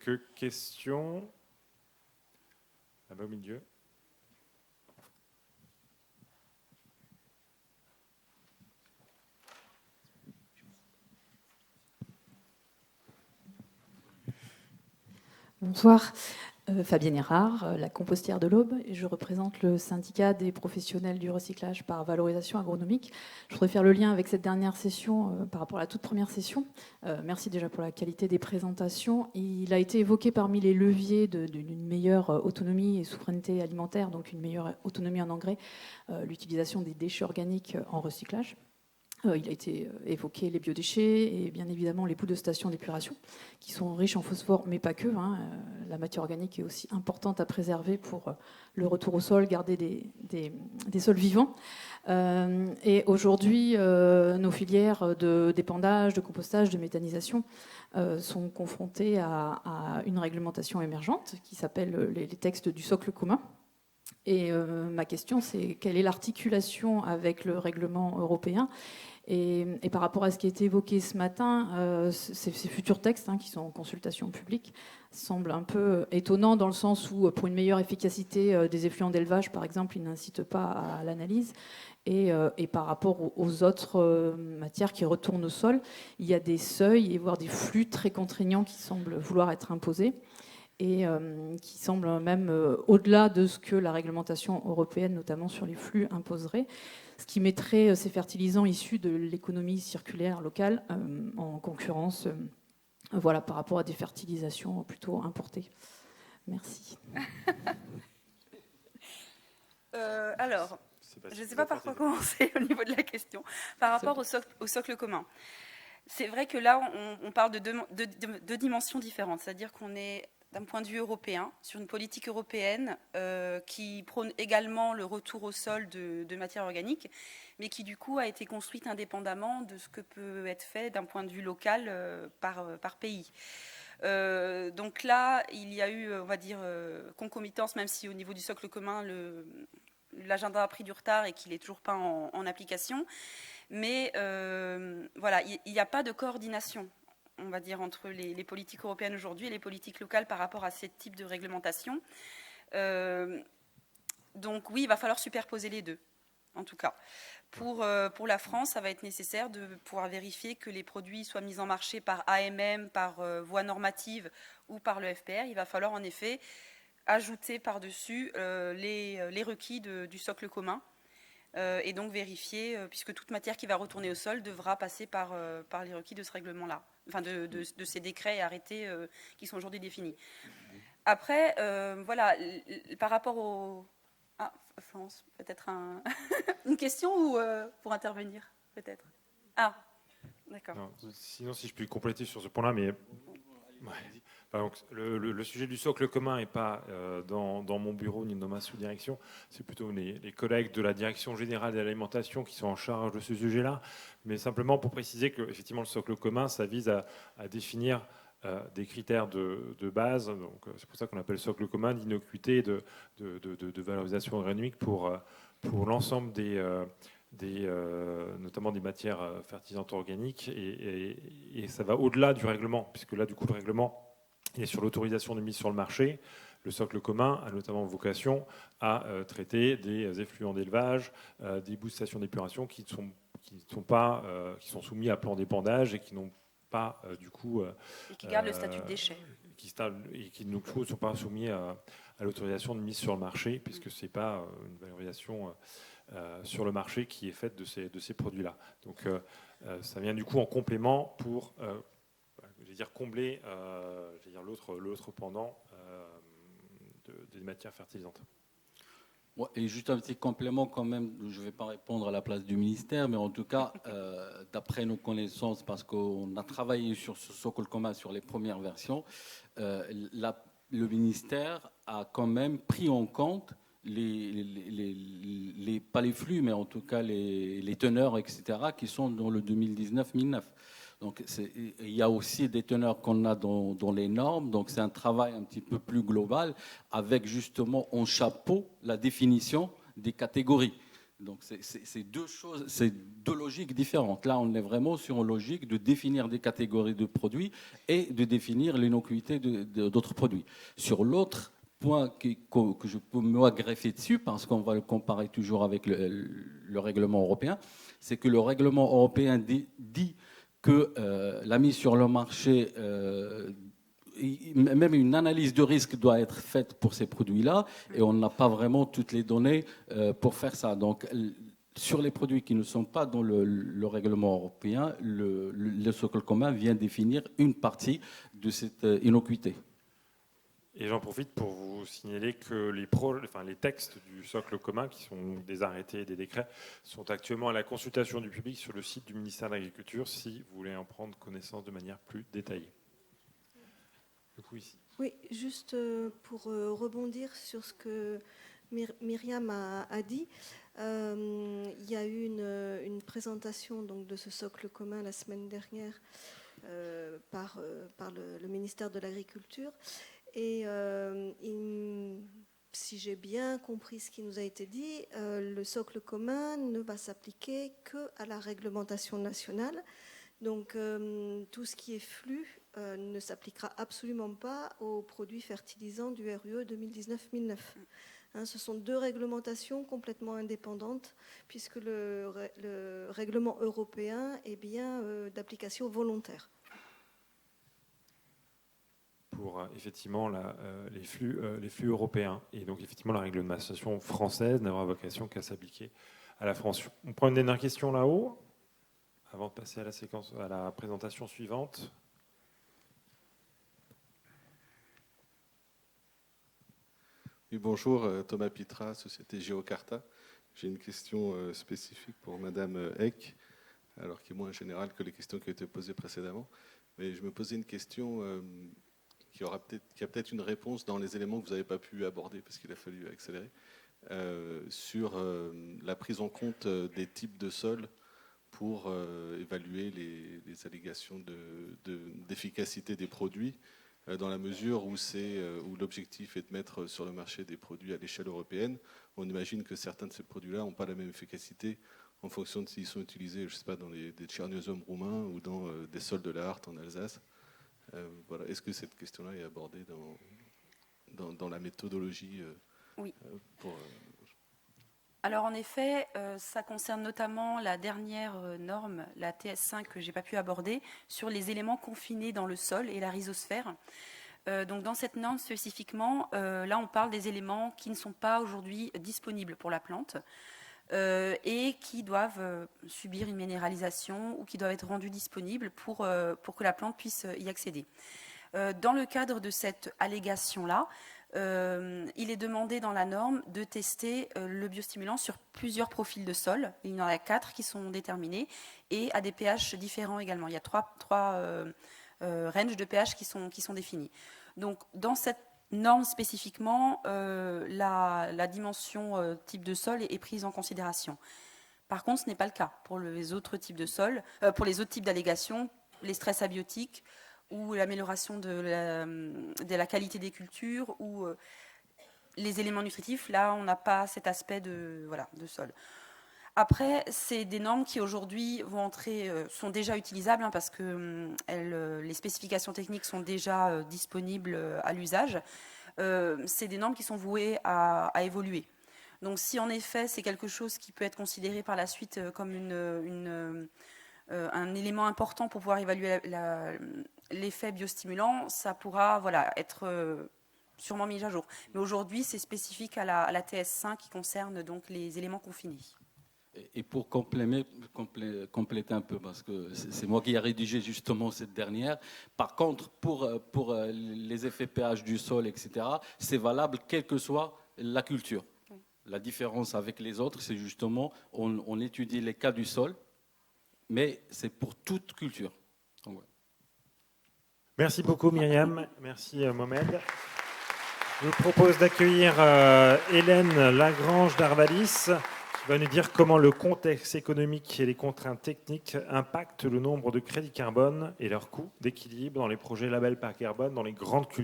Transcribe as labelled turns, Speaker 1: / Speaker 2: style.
Speaker 1: quelques questions. Là-bas au milieu.
Speaker 2: Bonsoir, Fabienne Erard, la compostière de l'Aube, et je représente le syndicat des professionnels du recyclage par valorisation agronomique. Je voudrais faire le lien avec cette dernière session par rapport à la toute première session. Merci déjà pour la qualité des présentations. Il a été évoqué parmi les leviers d'une meilleure autonomie et souveraineté alimentaire, donc une meilleure autonomie en engrais, l'utilisation des déchets organiques en recyclage. Il a été évoqué les biodéchets et bien évidemment les boues de station d'épuration qui sont riches en phosphore, mais pas que. La matière organique est aussi importante à préserver pour le retour au sol, garder des sols vivants. Et aujourd'hui, nos filières d'épandage, de compostage, de méthanisation sont confrontées à une réglementation émergente qui s'appelle les textes du socle commun. Et ma question, c'est quelle est l'articulation avec le règlement européen ? Et par rapport à ce qui a été évoqué ce matin, ces futurs textes qui sont en consultation publique semblent un peu étonnants dans le sens où, pour une meilleure efficacité des effluents d'élevage, par exemple, ils n'incitent pas à l'analyse. Et par rapport aux autres matières qui retournent au sol, il y a des seuils et voire des flux très contraignants qui semblent vouloir être imposés et qui semblent même au-delà de ce que la réglementation européenne, notamment sur les flux, imposerait. Ce qui mettrait ces fertilisants issus de l'économie circulaire locale en concurrence par rapport à des fertilisations plutôt importées. Merci.
Speaker 3: Alors, je ne sais pas par quoi commencer au niveau de la question. Par rapport au socle commun, c'est vrai que là, on parle de deux dimensions différentes. C'est-à-dire qu'on est, d'un point de vue européen, sur une politique européenne qui prône également le retour au sol de matière organique, mais qui du coup a été construite indépendamment de ce que peut être fait d'un point de vue local par pays. Donc là, il y a eu, on va dire, concomitance, même si au niveau du socle commun, l'agenda a pris du retard et qu'il n'est toujours pas en application. Mais voilà, il n'y a pas de coordination, on va dire, entre les politiques européennes aujourd'hui et les politiques locales par rapport à ce type de réglementation. Donc oui, il va falloir superposer les deux, en tout cas. Pour la France, ça va être nécessaire de pouvoir vérifier que les produits soient mis en marché par AMM, par voie normative ou par le FPR. Il va falloir en effet ajouter par-dessus les requis du socle commun. Et donc vérifier, puisque toute matière qui va retourner au sol devra passer par les requis de ce règlement-là, enfin de ces décrets et arrêtés qui sont aujourd'hui définis. Après, voilà, par rapport au... Ah, Florence, peut-être une question ou pour intervenir, peut-être. Ah, d'accord.
Speaker 1: Non, sinon, si je puis compléter sur ce point-là, mais... Ouais. Donc, le sujet du socle commun n'est pas dans mon bureau ni dans ma sous-direction, c'est plutôt les collègues de la Direction générale de l'alimentation qui sont en charge de ce sujet-là. Mais simplement pour préciser que effectivement, le socle commun, ça vise à définir des critères de base. Donc, c'est pour ça qu'on appelle socle commun d'innocuité et de valorisation agronomique pour l'ensemble notamment des matières fertilisantes organiques. Et ça va au-delà du règlement, puisque là, du coup, le règlement... Et sur l'autorisation de mise sur le marché, le socle commun a notamment vocation à traiter des effluents d'élevage, des boues de stations d'épuration qui sont soumis à plan d'épandage et qui n'ont pas du coup...
Speaker 3: et qui gardent le statut de déchet.
Speaker 1: Et qui ne sont pas soumis à l'autorisation de mise sur le marché, puisque ce n'est pas une valorisation sur le marché qui est faite de ces produits-là. Donc ça vient du coup en complément pour... combler l'autre pendant des matières fertilisantes.
Speaker 4: Ouais, et juste un petit complément quand même, je ne vais pas répondre à la place du ministère, mais en tout cas, d'après nos connaissances, parce qu'on a travaillé sur ce socle commun sur les premières versions, le ministère a quand même pris en compte pas les flux, mais en tout cas les teneurs, etc., qui sont dans le 2019-2009. Donc, il y a aussi des teneurs qu'on a dans les normes. Donc, c'est un travail un petit peu plus global avec justement en chapeau la définition des catégories. Donc c'est deux choses, c'est deux logiques différentes. Là, on est vraiment sur une logique de définir des catégories de produits et de définir l'innocuité d'autres produits. Sur l'autre point que je peux me greffer dessus, parce qu'on va le comparer toujours avec le règlement européen, c'est que le règlement européen dit que la mise sur le marché, même une analyse de risque doit être faite pour ces produits-là, et on n'a pas vraiment toutes les données pour faire ça. Donc, sur les produits qui ne sont pas dans le règlement européen, le socle commun vient définir une partie de cette innocuité.
Speaker 1: Et j'en profite pour vous signaler que les textes du socle commun, qui sont des arrêtés et des décrets, sont actuellement à la consultation du public sur le site du ministère de l'Agriculture, si vous voulez en prendre connaissance de manière plus détaillée. Du coup, ici.
Speaker 5: Oui, juste pour rebondir sur ce que Myriam a dit, il y a eu une présentation donc, de ce socle commun la semaine dernière par le ministère de l'Agriculture. Et si j'ai bien compris ce qui nous a été dit, le socle commun ne va s'appliquer qu'à la réglementation nationale. Donc tout ce qui est flux ne s'appliquera absolument pas aux produits fertilisants du RUE 2019-1009. Ce sont deux réglementations complètement indépendantes, puisque le règlement européen est bien d'application volontaire.
Speaker 1: Pour effectivement les flux européens. Et donc effectivement la réglementation française n'aura vocation qu'à s'appliquer à la France. On prend une dernière question là-haut, avant de passer à la présentation suivante.
Speaker 6: Oui, bonjour, Thomas Pitra, Société Géocarta. J'ai une question spécifique pour Madame Eck, alors qui est moins générale que les questions qui ont été posées précédemment. Mais je me posais une question qui a peut-être une réponse dans les éléments que vous n'avez pas pu aborder parce qu'il a fallu accélérer, sur la prise en compte des types de sols pour évaluer les allégations d'efficacité des produits, dans la mesure où l'objectif est de mettre sur le marché des produits à l'échelle européenne. On imagine que certains de ces produits-là n'ont pas la même efficacité en fonction de s'ils sont utilisés, je sais pas, dans des tcherniosums roumains ou dans des sols de la Harte en Alsace. Voilà. Est-ce que cette question-là est abordée dans la méthodologie
Speaker 3: Oui. Alors en effet, ça concerne notamment la dernière norme, la TS5 que je n'ai pas pu aborder, sur les éléments confinés dans le sol et la rhizosphère. Donc dans cette norme spécifiquement, là on parle des éléments qui ne sont pas aujourd'hui disponibles pour la plante et qui doivent subir une minéralisation ou qui doivent être rendus disponibles pour que la plante puisse y accéder. Dans le cadre de cette allégation-là, il est demandé dans la norme de tester le biostimulant sur plusieurs profils de sol. Il y en a 4 qui sont déterminés et à des pH différents également. Il y a 3 ranges de pH qui sont définis. Donc dans cette norme spécifiquement, la dimension type de sol est prise en considération. Par contre, ce n'est pas le cas pour les autres types de sol, pour les autres types d'allégations, les stress abiotiques ou l'amélioration de la qualité des cultures ou les éléments nutritifs. Là, on n'a pas cet aspect de sol. Après, c'est des normes qui aujourd'hui sont déjà utilisables parce que les spécifications techniques sont déjà disponibles à l'usage. C'est des normes qui sont vouées à évoluer. Donc si en effet c'est quelque chose qui peut être considéré par la suite comme un élément important pour pouvoir évaluer l'effet biostimulant, ça pourra être sûrement mis à jour. Mais aujourd'hui, c'est spécifique à la TS5 qui concerne donc les éléments confinés.
Speaker 4: Et pour compléter un peu, parce que c'est moi qui ai rédigé justement cette dernière, par contre, pour les effets pH du sol, etc., c'est valable quelle que soit la culture. Oui. La différence avec les autres, c'est justement, on étudie les cas du sol, mais c'est pour toute culture. Donc, ouais.
Speaker 1: Merci beaucoup Myriam, merci Mohamed. Je vous propose d'accueillir Hélène Lagrange d'Arvalis, qui va nous dire comment le contexte économique et les contraintes techniques impactent le nombre de crédits carbone et leur coût d'équilibre dans les projets label par carbone dans les grandes cultures.